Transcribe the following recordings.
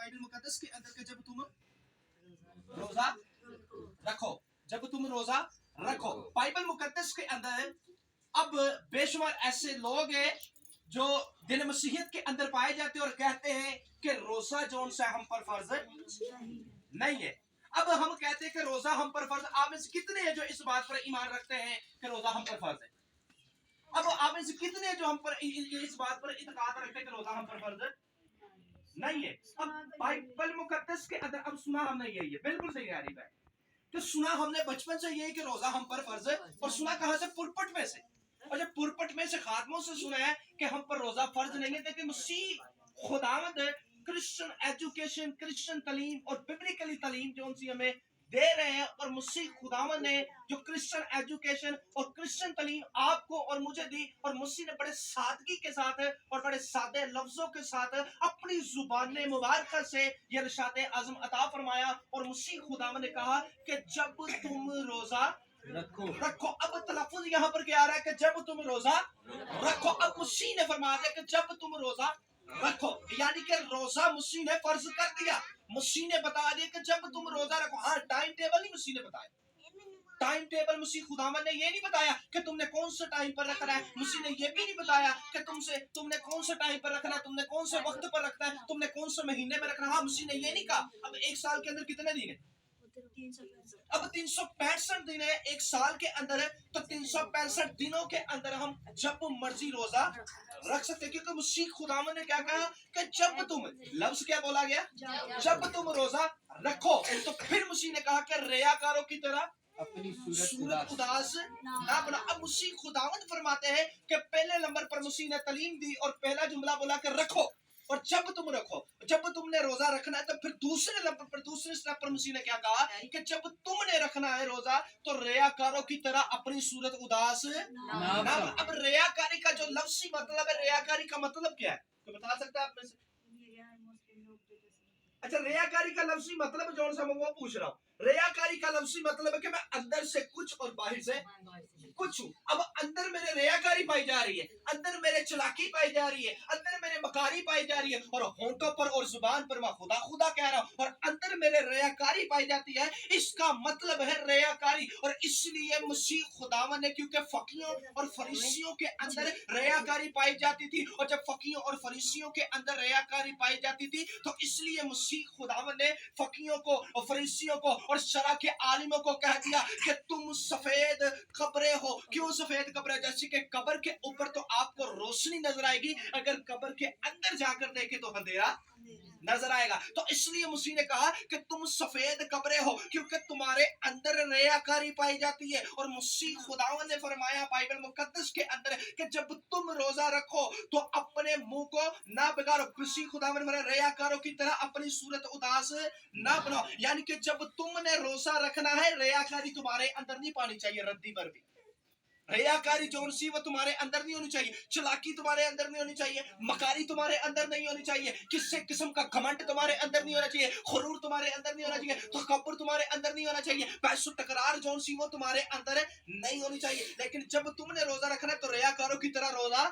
Bible मुकद्दस के अंदर के जब तुम रोजा रखो, जब तुम रोजा रखो, बाइबल मुकद्दस के अंदर अब बेशुमार ऐसे लोग हैं जो दिन मसीहियत के अंदर पाए जाते हैं और कहते हैं कि रोजा जोन सा हम पर फर्ज नहीं है। अब हम कहते हैं कि रोजा हम पर फर्ज, आप में से कितने हैं जो इस बात पर ईमान रखते हैं कि रोजा हम पर फर्ज है? अब आप में से कितने जो हम पर इस बात पर इत्तेकाद रखते हैं कि रोजा हम पर फर्ज नहीं है? अब बाइबल मुकद्दस के अंदर अब सुना हमने यही है, बिल्कुल सही आ रही है कि सुना हमने बचपन से यही कि रोजा हम पर फर्ज है, और सुना कहां से? पुरपट में से। और जब पुरपट में से खात्मों से सुना है कि हम पर रोजा फर्ज नहीं है, लेकिन मसीह खुदावंद क्रिश्चियन एजुकेशन, क्रिश्चियन तालीम और बिब्लिकली तालीम जो उनसे हमें दे रहे हैं, और मसीह खुदावंद ने जो क्रिश्चियन एजुकेशन और क्रिश्चियन तालीम आपको और मुझे दी, और मसीह ने बड़े सादगी के साथ और बड़े सादे लफ्जों के साथ अपनी जुबान मुबारक से ये इरशाद आज़म अता फरमाया, और मसीह खुदावंद ने कहा कि जब तुम रोजा रखो। अब तलफ्फुज़ यहाँ पर क्या आ रहा है कि जब तुम रोजा रखो। अब मसीह ने फरमाया कि जब तुम रोजा रखो, यानी कि रोजा मसीह ने फर्ज कर दिया। मसीह ने बता दिया कि जब तुम रोजा रखो। हाँ, टाइम टेबल नहीं मसीह ने बताया, टाइम टेबल मसीह खुदावंद ने ये नहीं बताया कि तुमने कौन सा टाइम पर रखना है। मसीह ने ये भी नहीं बताया कि तुमने कौन सा टाइम पर रखना है, तुमने कौन से वक्त पर रखना है, तुमने कौन से महीने में रखना है। हाँ, मसीह ने ये नहीं कहा। अब एक साल के अंदर कितने दिन है? अब 365 दिन है एक साल के अंदर है, तो 365 दिनों के अंदर हम जब मर्जी रोजा रख सकते हैं, क्योंकि मसीह खुदावंद ने क्या कहा कि जब तुम, लफ्ज क्या बोला गया? जब तुम रोजा रखो। तो फिर मसीह ने कहा कि रियाकारों की तरह अपनी सूरत उदास ना बना। अब मसीह खुदावंद फरमाते हैं कि पहले नंबर पर मसीह ने तालीम दी और पहला जुमला बोला कि रखो, और जब तुम रखो, जब तुमने रोजा रखना है, तो फिर दूसरे नंबर पर, दूसरे स्टेप पर मसीह ने क्या कहा कि जब तुमने रखना है रोजा, तो रियाकारों की तरह अपनी सूरत उदास ना बना। अब रियाकारी का जो लफ्ज़ी मतलब है, रियाकारी का मतलब क्या है, तो बता सकते हैं आप में से? अच्छा, रियाकारी का लफ्ज़ी मतलब जो सा मैं वो पूछ रहा हूँ। रियाकारी का लफ्ज़ी मतलब है कि मैं अंदर से कुछ और बाहर से कुछ हूँ। अब अंदर मेरे रियाकारी पाई जा रही है, अंदर मेरे चलाकी पाई जा रही है, अंदर मेरे मकारी पाई जा रही है, और होंठों पर और जुबान पर मैं खुदा खुदा कह रहा हूँ, और अंदर मेरे रियाकारी पाई जाती है। इसका मतलब है रियाकारी। और इसलिए मसीह खुदावन ने, क्योंकि फकीयों और फरीसियों के अंदर रियाकारी पाई जाती थी, और जब फकीयों और फरीसियों के अंदर रियाकारी पाई जाती थी, तो इसलिए मसीह खुदावन ने फकीयों को और फरीसियों को और शरा के आलिमों को कह दिया कि तुम सफेद कब्रें हो। क्यों सफेद कब्रें? जैसे कि कब्र के ऊपर तो आपको रोशनी नजर आएगी, अगर कब्र के अंदर जाकर देखे तो अंधेरा नजर आएगा। तो इसलिए मसीह ने कहा कि तुम सफेद कब्रें हो, क्योंकि तुम्हारे अंदर रियाकारी पाई जाती है। और मसीह खुदावंद ने फरमाया बाइबल मुकद्दस के अंदर कि जब तुम रोजा रखो तो अपने मुंह को ना बिगाड़ो। मसीह खुदावंद ने रियाकारों की तरह अपनी सूरत उदास ना बनाओ, यानी कि जब तुमने रोजा रखना है, रियाकारी तुम्हारे अंदर नहीं पानी चाहिए। रद्दी पर भी रियाकारी जो सी वो तुम्हारे अंदर नहीं होनी चाहिए, चलाकी तुम्हारे अंदर नहीं होनी चाहिए, मकारी तुम्हारे अंदर नहीं होनी चाहिए, किसी किस्म का घमंड तुम्हारे अंदर नहीं होना चाहिए, खुरूर तुम्हारे अंदर नहीं होना चाहिए, तकब्बुर तुम्हारे अंदर नहीं होना चाहिए, पैसो टकरार जो सी वो तुम्हारे अंदर नहीं होनी चाहिए। लेकिन जब तुमने रोजा रखना है तो रियाकारों की तरह रोजा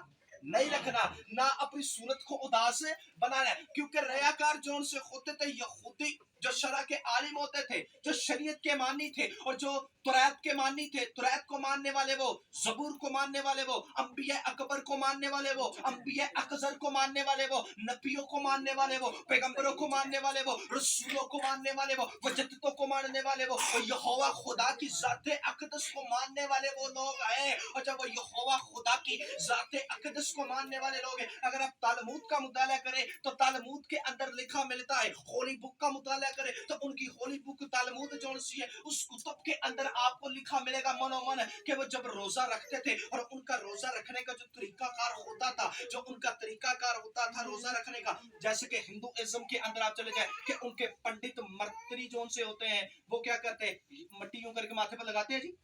नहीं रखना, ना अपनी सूरत को उदास बनाना है, क्योंकि रियाकार जो से होते थे यहूदी जो शरा के आलिम होते थे, जो शरीयत के मानी थे, और जो तुरैत के मानी थे, तुरैत को मानने वाले वो, ज़बूर को मानने वाले वो, अंबिया अकबर को मानने वाले वो, अंबिया अकज़र को मानने वाले वो, नबियों को मानने वाले वो, पैगंबरों को मानने वाले वो, रसूलों को मानने वाले वो, वजदतों को मानने वाले वो, और यहोवा खुदा की ज़ाते अक़दस को मानने वाले वो लोग हैं। और जब वो यहोवा खुदा की ज़ाते अक़दस को मानने वाले लोग हैं, अगर आप तालमूद का मुताला करें तो तालमूद के अंदर लिखा मिलता है, होली बुक का मुताला करें तो उनकी होली बुक तालमूद जो सी है, उस कुतुब के अंदर आपको लिखा मिलेगा मनोमन कि वो जब रोजा रखते थे, और उनका रोजा रखने का जो तरीकाकार होता था, जो उनका तरीकाकार होता था रोजा रखने का, जैसे कि हिंदुइज्म के अंदर आप चले जाए कि उनके पंडित मर्तरी जो से होते हैं, वो क्या करते हैं, मट्टी यूं करके माथे पर लगाते हैं जी।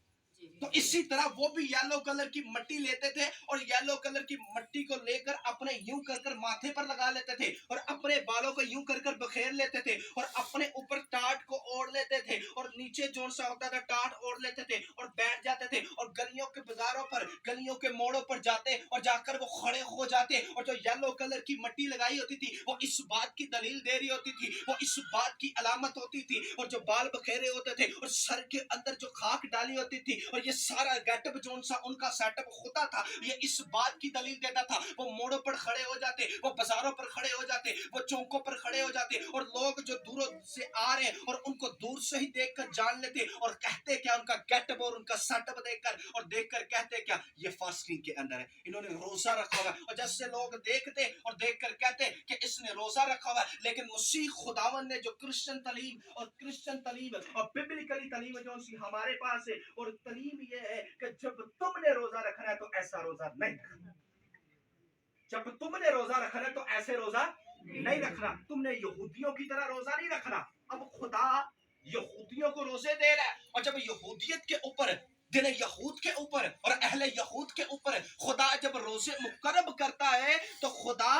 तो इसी तरह वो भी येलो कलर की मट्टी लेते थे, और येलो कलर की मट्टी को लेकर अपने यूं कर माथे पर लगा लेते थे, और अपने बालों को यूं कर बखेर लेते थे, और अपने ऊपर टाट को ओढ़ लेते थे, और نیچے جو سا ہوتا تھا ٹاٹ اوڑھ لیتے تھے اور بیٹھ جاتے تھے اور گلیوں کے بازاروں پر گلیوں کے موڑوں پر جاتے اور جا کر وہ کھڑے ہو جاتے اور جو یلو کلر کی مٹی لگائی ہوتی تھی وہ اس بات کی دلیل دے رہی ہوتی تھی, وہ اس بات کی علامت ہوتی تھی, اور جو بال بکھیرے ہوتے تھے اور سر کے اندر جو خاک ڈالی ہوتی تھی اور یہ سارا گیٹ اپ جو سا ان کا سیٹ اپ ہوتا تھا یہ اس بات کی دلیل دیتا تھا. وہ موڑوں پر کھڑے ہو جاتے, وہ بازاروں پر کھڑے ہو جاتے, وہ چوکوں پر کھڑے ہو جاتے اور لوگ جو دوروں سے آ رہے ہیں اور ان کو دور سے ہی دیکھ کر جان لیتے اور کہتے کیا ان کا گیٹ اپ اور ان کا سیٹ اپ دیکھ کر کہتے کیا یہ فاسٹنگ کے اندر ہے, انہوں نے روزہ رکھا ہوا ہے. اور جیسے لوگ دیکھتے اور دیکھ کر کہتے کہ اس نے روزہ رکھا ہوا ہے. لیکن مسیح خداوند نے جو کرسچن تعلیم اور ببلیکلی تعلیم جو ہمارے پاس ہے, اور تعلیم یہ ہے کہ جب تم نے روزہ رکھنا ہے تو ایسا روزہ نہیں رکھنا, جب تم نے روزہ رکھنا ہے تو ایسے روزہ نہیں رکھنا, تم نے یہودیوں کی طرح روزہ نہیں رکھنا. اب خدا یہودیوں کو روزے دے رہا ہے, اور جب یہودیت کے اوپر دل یہود کے اوپر اور اہل یہود کے اوپر خدا جب روزے مقرب کرتا ہے تو خدا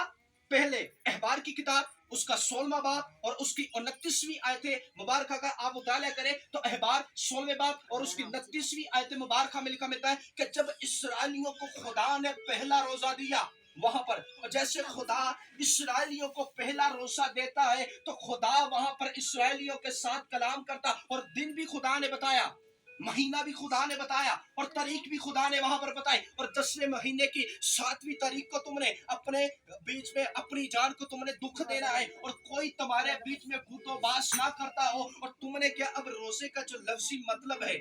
پہلے احبار کی کتاب اس کا 16واں باب اور اس کی 29ویں آیت مبارکہ کا آپ مطالعہ کریں تو احبار 16ویں باب اور اس کی 29ویں آیت مبارکہ میں لکھا ملتا ہے کہ جب اسرائیلیوں کو خدا نے پہلا روزہ دیا وہاں پر, اور جیسے خدا اسرائیلیوں کو پہلا روزہ دیتا ہے تو خدا وہاں پر اسرائیلیوں کے ساتھ کلام کرتا, اور دن بھی خدا نے بتایا, مہینہ بھی خدا نے بتایا اور تاریخ بھی خدا نے وہاں پر بتائی. اور 10ویں مہینے کی 7ویں تاریخ کو تم نے اپنے بیچ میں اپنی جان کو تم نے دکھ دینا ہے اور کوئی تمہارے بیچ میں بھوت و باس نہ کرتا ہو. اور تم نے کیا, اب روزے کا جو لفظی مطلب ہے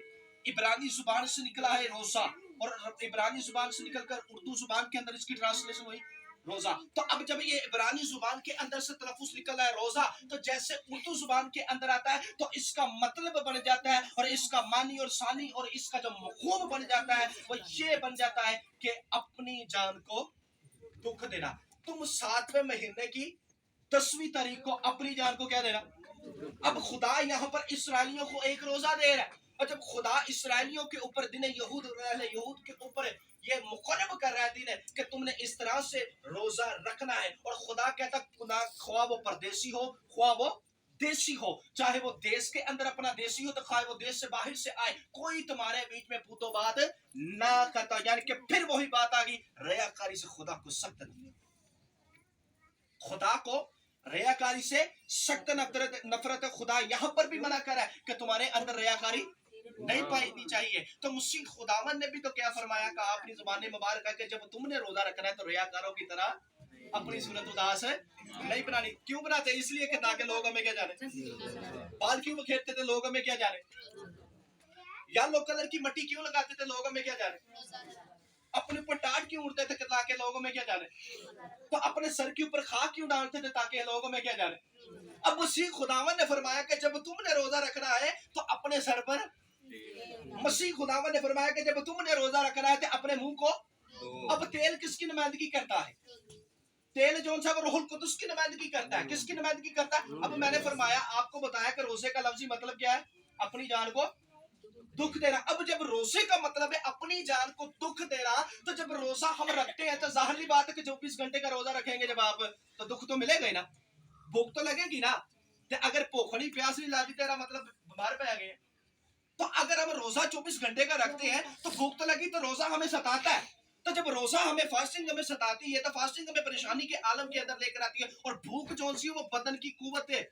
عبرانی زبان سے نکلا ہے روزہ, اور عبرانی زبان سے نکل کر اردو زبان کے اندر اس کی ٹرانسلیشن ہوئی روزہ. تو اب جب یہ عبرانی زبان کے اندر سے تلفظ نکل رہا ہے روزہ, تو جیسے اردو زبان کے اندر آتا ہے تو اس کا مطلب بن جاتا ہے اور اس کا معنی اور ثانی اور اس کا جو مفہوم بن جاتا ہے وہ یہ بن جاتا ہے کہ اپنی جان کو دکھ دینا. تم 7ویں مہینے کی 10ویں تاریخ کو اپنی جان کو کیا دینا. اب خدا یہاں پر اسرائیلیوں کو ایک روزہ دے رہا ہے, اور جب خدا اسرائیلیوں کے اوپر دن یہود اہل یہود کے اوپر یہ مقرر کر رہا ہے دن ہے کہ تم نے اس طرح سے روزہ رکھنا ہے, اور خدا کہتا خواہ وہ پردیسی ہو خواہ وہ دیسی ہو, چاہے وہ دیش کے اندر اپنا دیسی ہو تو خواہ وہ دیش سے باہر سے آئے, کوئی تمہارے بیچ میں بھوت و بات نہ کرتا. یعنی کہ پھر وہی بات آ گئی, ریاکاری سے خدا کو سخت نہیں, خدا کو ریاکاری سے سخت نفرت. خدا یہاں پر بھی منع کر رہا ہے کہ تمہارے اندر ریاکاری نہیں پائنی چاہیے. تو مسیح خداوند نے بھی تو کیا فرمایا کہ اپنی زبان مبارکہ کہ جب تم نے روزہ رکھنا ہے تو ریاکاروں کی طرح اپنی صورت اداس نہیں بنانی. کیوں بناتے؟ اس لیے کہ تاکہ لوگ ہمیں کیا جانے, بال کیوں بکھیرتے تھے لوگ ہمیں کیا جانے, یا لو کلر کی مٹی کیوں لگاتے تھے لوگ ہمیں کیا جانے, اپنے اوپر ٹاٹ کیوں اڑتے تھے تاکہ لوگوں میں کیا جانے, تو اپنے سر کے اوپر خاک کیوں ڈالتے تھے تاکہ لوگوں میں کیا جانے. اب مسیح خداوند نے فرمایا کہ جب تم نے روزہ رکھنا ہے تو اپنے سر پر, مسیح خداوند نے فرمایا کہ جب تم نے روزہ رکھنا ہے تو اپنے منہ کو. اب تیل کس کی نمائندگی کرتا ہے, تیل جو سا وہ روح القدس کی نمائندگی کرتا ہے. کس کی نمائندگی کرتا ہے؟ اب میں نے فرمایا آپ کو بتایا کہ روزے کا لفظی مطلب کیا ہے, اپنی جان کو دکھ دینا. اب جب روزے کا مطلب ہے اپنی جان کو دکھ دینا, تو جب روزہ ہم رکھتے ہیں تو ظاہری بات ہے کہ 24 گھنٹے کا روزہ رکھیں گے جب آپ, تو دکھ تو ملے گا ہی نا, بھوک تو لگے گی نا. اگر پوکھڑی پیاس نہیں لاتی تیرا مطلب بیمار پہ آ گئے. تو اگر ہم روزہ 24 گھنٹے کا رکھتے ہیں تو بھوک تو لگی, تو روزہ ہمیں ستاتا ہے. تو جب روزہ ہمیں فاسٹنگ ہمیں ستاتی ہے تو فاسٹنگ ہمیں پریشانی کے عالم کے اندر لے کر آتی ہے. اور بھوک جو سی وہ بدن کی قوت ہے,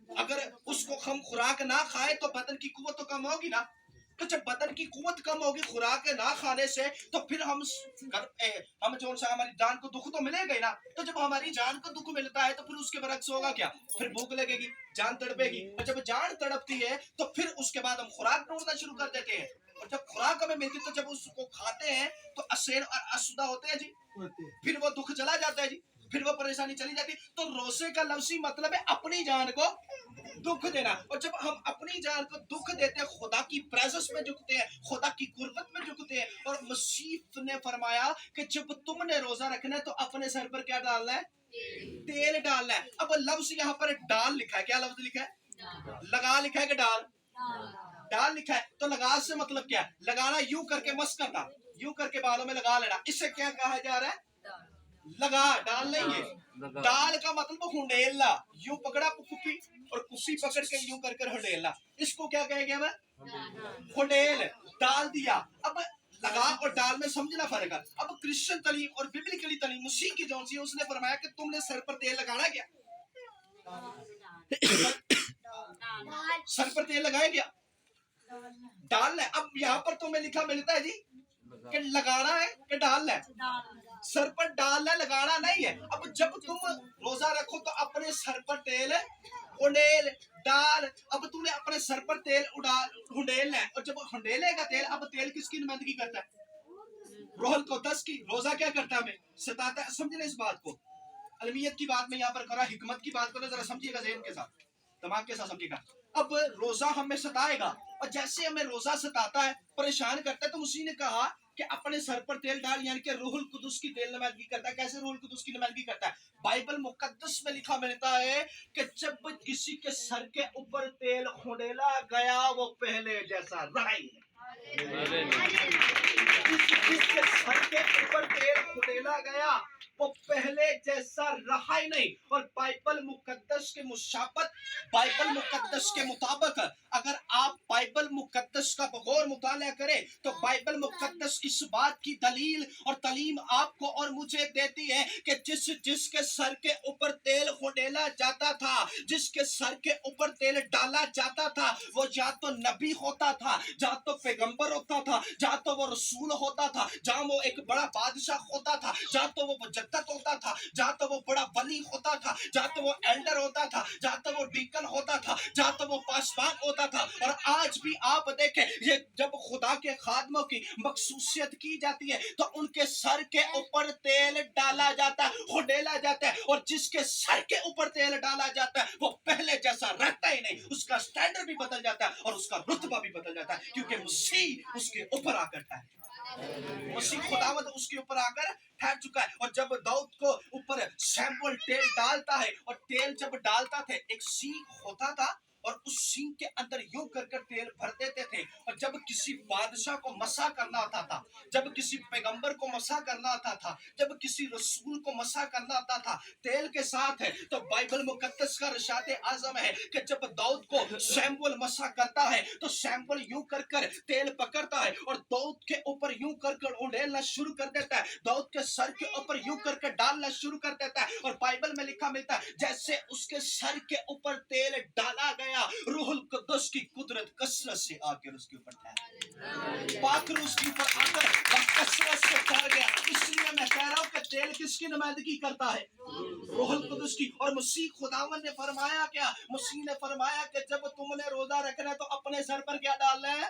اگر اس کو ہم خوراک نہ کھائے تو بدن کی قوت تو کم ہوگی نا. تو جب بدن کی قوت کم ہوگی خوراک نہ کھانے سے تو پھر ہم جو سا ہماری جان کو دکھ تو ملے گا نا. تو جب ہماری جان کو دکھ ملتا ہے تو پھر اس کے برعکس ہوگا کیا, پھر بھوک لگے گی, جان تڑپے گی, اور جب جان تڑپتی ہے تو پھر اس کے بعد ہم خوراک ڈھونڈنا شروع کر دیتے ہیں. اور جب خوراک ہمیں ملتی تو جب اس کو کھاتے ہیں تو اسیر اور اسودہ ہوتے ہیں جی, پھر وہ دکھ چلا جاتا ہے جی, پھر وہ پریشانی چلی جاتی. تو روزے کا لفظی مطلب ہے اپنی جان کو دکھ دینا. اور جب ہم اپنی جان کو دکھ دیتے ہیں خدا کی پریزنس میں جھکتے ہیں, خدا کی قربت میں جھکتے ہیں. اور مسیح نے فرمایا کہ جب تم نے روزہ رکھنا ہے تو اپنے سر پر کیا ڈالنا ہے, تیل ڈالنا ہے. اب لفظ یہاں پر ڈال لکھا ہے, کیا لفظ لکھا ہے, لگا لکھا ہے کہ ڈال لکھا ہے. تو لگا سے مطلب کیا ہے, لگانا یوں کر کے مس کرنا, یوں کر کے بالوں میں لگا لینا, اس سے کیا کہا جا رہا ہے, लगा, डाल नहीं है। डाल का मतलब हुंडेलना, यूं पकड़ा कुप्पी और कुप्पी पकड़ के यूं कर हुंडेलना, इसको क्या कहेंगे हमें? हुंडेल। डाल दिया। अब लगा और डाल में समझना फर्क है। अब क्रिश्चियन तालीम और बिब्लिकली तालीम मसीह की जो सी उसने फरमाया कि तुमने सर पर तेल लगाना क्या? सर पर तेल लगाया क्या? डालना है। अब यहाँ पर तुम्हें लिखा मिलता है जी कि लगाना है कि डालना है? सर पर डालना, लगाना नहीं है। अब जब तुम रोजा रखो तो अपने सर पर तेल हुंडेल डाल। अब तूने अपने सर पर तेल हुंडेलना है, और जब हुंडेलेगा तेल, अब तेल किसकी नुमाइंदगी करता है? रूहुल कुद्दस की। रोजा क्या करता है? हमें सताता है। समझने इस बात को, अलमियत की बात में यहाँ पर करा, हिकमत की बात को जरा समझिएगा, ज़हन के साथ, दिमाग के साथ समझिएगा। अब रोजा हमें सताएगा, और जैसे हमें रोजा सताता है, परेशान करता है, तो उसी ने कहा कि अपने सर पर तेल डाल, यानी कि रूहुल कुद्दुस की तेल नुमाइंदगी करता है। कैसे रूहुल कुद्दुस की नुमाइंदगी करता है? बाइबल मुकद्दस में लिखा मिलता है कि जब किसी के सर के ऊपर तेल हुंडेला गया, वो पहले जैसा रहा ही नहीं। जिसके सर के ऊपर तेल हुंडेला गया, वो पहले जैसा रहा ही नहीं। और बाइबल मुकद्दस के मुशाबत, बाइबल मुकद्दस के मुताबिक, अगर आप बाइबल मुकद्दस का बगौर मुताला करें, तो बाइबल मुकद्दस इस बात की दलील और तालीम आपको और मुझे देती है कि जिसके सर के ऊपर तेल हुंडेला जाता था, जिसके सर के ऊपर तेल डाला जाता था, वो या तो नबी होता था, या तो पैगंबर होता था, या तो वो रसूल होता था, या वो एक बड़ा बादशाह होता था, या तो वो मुजद्दद होता था, या तो वो बड़ा वली होता था, या तो वो एल्डर होता था, या तो वो डीकन होता था, या तो वो पासबान होता था। और आज भी आप देखें, ये जब खुदा के खादमों की मखसूसियत की जाती है, तो उनके सर के ऊपर तेल डाला जाता है, हुंडेला जाता है, और जिसके सर के ऊपर तेल डाला जाता है, वो पहले जैसा रहता ही नहीं, उसका स्टैंडर्ड भी बदल जाता है और उसका रुतबा भी बदल जाता है, क्योंकि मसीह उसके ऊपर आकर है। मसीह खुदावंद उसके ऊपर आकर ठहर चुका है। और जब दाऊद को ऊपर शैम्पुल तेल डालता है, और तेल जब डालता थे, एक सींग होता था, और उस सींग के अंदर यूं कर तेल भर देते थे। और जब किसी बादशाह को मसा करना होता था, जब किसी पैगंबर को मसा करना होता था, जब किसी रसूल को मसा करना होता था तेल के साथ है, तो बाइबल मुकद्दस का इरशाद आज़म है कि जब दाऊद को शैम्पुल मसा करता है, तो शैम्पुल यूं कर तेल पकड़ता है, और दाऊद के ऊपर यूं कर उड़ेलना शुरू कर देता है, दाऊद के सर के ऊपर यूं कर डालना शुरू कर देता है। और बाइबल में लिखा मिलता है, जैसे उसके सर के ऊपर तेल डाला गया, रूहुल कुद्दुस की कुदरत कसरत से आकर उसके ऊपर ठहर, पाकर उसके ऊपर आकर कसरत से ठहर गया। इसलिए मैं कह रहा हूं कि तेल किसकी नुमाइंदगी करता है? रूहुल कुद्दुस की। और मसीह खुदावन ने फरमाया क्या? मसीह ने फरमाया कि जब तुमने रोजा रखना है, तो अपने सर पर क्या डालना है?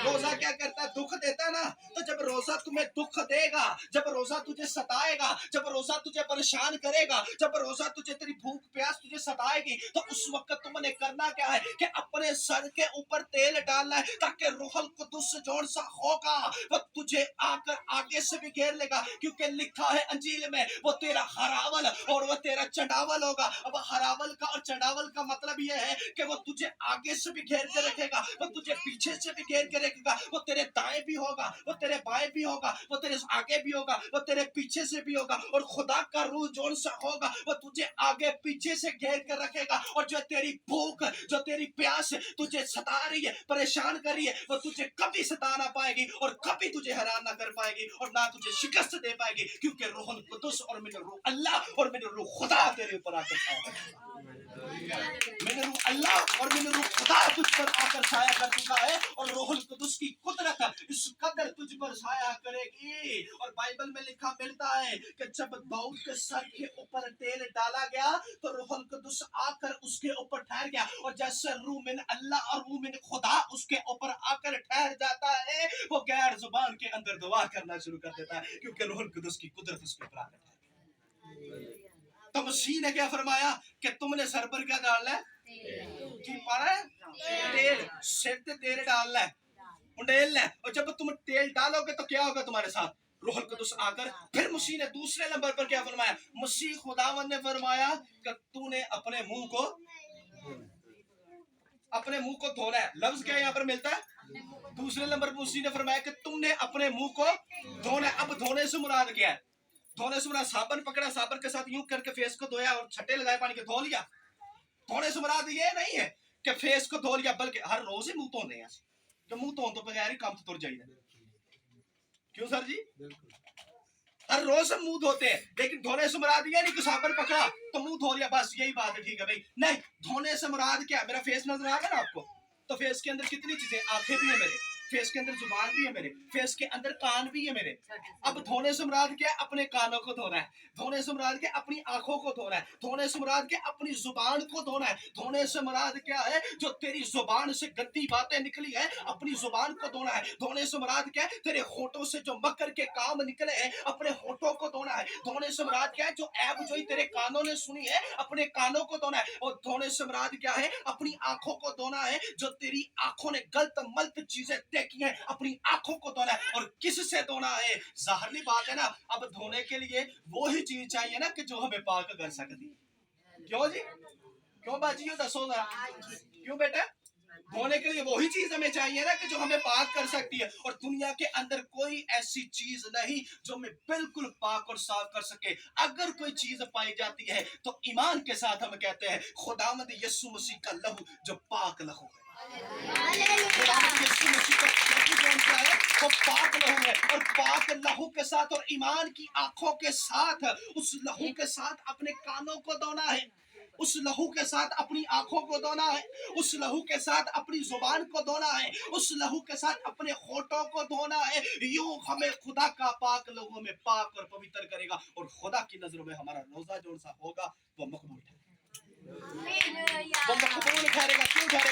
रोजा क्या करता है? दुख देता है ना। तो जब रोजा तुम्हें दुख देगा, जब रोजा तुझे सताएगा, जब रोजा तुझे परेशान करेगा, जब रोजा तुझे तेरी भूख प्यास तुझे सताएगी, तो उस वक्त तुमने करना क्या है कि अपने सर के ऊपर तेल डालना है, ताकि रूहुल कुद्दुस जोड़ सा होगा वो तुझे आकर आगे से भी घेर लेगा। क्योंकि लिखा है अंजील में, वो तेरा हरावल और वो तेरा चंडावल होगा। अब हरावल का और चंडावल का मतलब यह है कि वो तुझे आगे से भी घेर के रखेगा, वो तुझे पीछे से भी घेर के रखेगा, वो तेरे दाएं भी होगा, वो तेरे बाएं भी होगा, वो तेरे आगे भी होगा, वो तेरे पीछे से भी होगा। और खुदा का रूह जोन सा होगा, वो तुझे आगे पीछे से घेर कर रखेगा। और जो तेरी भूख, जो तेरी प्यास तुझे सता रही है, परेशान कर रही है, वो तुझे कभी सता ना पाएगी और कभी तुझे हैरान ना कर पाएगी और ना तुझे शिकस्त दे पाएगी, क्योंकि रूहुल कुद्दुस और मेरे रूह अल्लाह और मेरे रूह खुदा तेरे ऊपर आकर छाया, मेरे रूह अल्लाह और मेरे रूह खुदा तुझ पर आकर छाया कर चुका है। और रूहुल कुद्दुस की कुदरत इस कदर तुझ पर छाया करेगी। और बाइबल में लिखा मिलता है कि जब दाऊद के सर के ऊपर तेल डाला गया, तो रूहुल कुद्दुस आकर उसके ऊपर ठहर गया। और जैसे रूह मिन अल्लाह और रूह मिन खुदा उसके ऊपर आकर ठहर जाता है, वो गैर जुबान के अंदर दुआ करना शुरू कर देता है, क्योंकि रूहुल कुद्दुस की कुदरत उसके ऊपर आकर ठहर। तो मसीह ने क्या फरमाया कि तुमने सर पर क्या डालना है? जी पा रहा है? तेल। सिर पे तेल डालना है, उंडेलना है। और जब तुम तेल डालोगे तो क्या होगा तुम्हारे साथ? रूहुल कुद्दुस आकर। फिर मसीह ने दूसरे नंबर पर क्या फरमाया? मसीह खुदावन ने फरमाया कि तूने अपने मुंह को धोना है। लफ्ज क्या यहाँ पर मिलता है? दूसरे नंबर पर मसीह ने फरमाया कि तुमने अपने मुंह को धोना है। अब धोने से मुराद क्या है? धोने से मुराद साबुन पकड़ा, साबुन के साथ यूं करके फेस को धोया और छट्टे लगाए पानी के धो लिया। धोने से मुराद ये नहीं है कि फेस को धो लिया, बल्कि हर रोज ही मुंह धोने हैं कि मुंह धोने तो बगैर ही काम तो तुर जाइए। क्यों सर जी? हर रोज हम मुंह धोते हैं, लेकिन धोने से मुराद ये नहीं कि साबुन पकड़ा तो मुंह धो लिया बस यही बात है, ठीक है भाई। नहीं, धोने से मुराद क्या? मेरा फेस नजर आ रहा है ना आपको, तो फेस के अंदर कितनी चीजें, आंखें भी है मेरे, फेस के अंदर जुबान भी है मेरे, फेस के अंदर कान भी है मेरे। अब धोने से मुराद क्या? अपने कानों को धोना है। धोने से मुराद क्या? अपनी आंखों को धोना है। धोने से मुराद क्या? अपनी जुबान को धोना है। धोने से मुराद क्या है? जो तेरी जुबान से गंदी बातें निकली है, अपनी जुबान को धोना है। धोने से मुराद क्या है? तेरे होठों से जो मकर के काम निकले हैं, अपने होठों को धोना है। धोने से मुराद क्या है? जो ऐब जोई तेरे कानों ने सुनी है, अपने कानों को धोना है। और धोने से मुराद क्या है? अपनी आंखों को धोना है। जो तेरी आंखों ने गलत मलत चीजें देखी हैं, अपनी आंखों को धोना है। और किससे धोना है? जाहिर बात है ना, अब धोने के लिए वो ही चीज चाहिए ना कि जो हमें पाक कर सकती है। क्यों जी? क्यों बाजी? दसो जरा, क्यों बेटा? धोने के लिए वही चीज हमें चाहिए ना कि जो हमें पाक कर सकती है। और दुनिया के अंदर कोई ऐसी चीज नहीं जो हमें बिल्कुल पाक और साफ कर सके। अगर कोई चीज पाई जाती है तो ईमान के साथ हम कहते हैं खुदावंद यीशु मसीह का लहू जो पाक लहू है। खुदावंद यीशु मसीह का लहू कौन सा है? वो पाक लहू है। और पाक लहू के साथ और ईमान की आंखों के साथ, उस लहू के साथ अपने कानों को धोना है, उस लहू के साथ अपनी आंखों को धोना है, उस लहू के साथ अपनी जुबान को धोना है, उस लहू के साथ अपने होठों को धोना है। यूं हमें खुदा का पाक लहू में पाक और पवित्र करेगा और खुदा की नजरों में हमारा रोजा जो सा होगा वो मकबूल ठहरेगा। वो मकबूल ठहरेगा। क्यों ठहरेगा?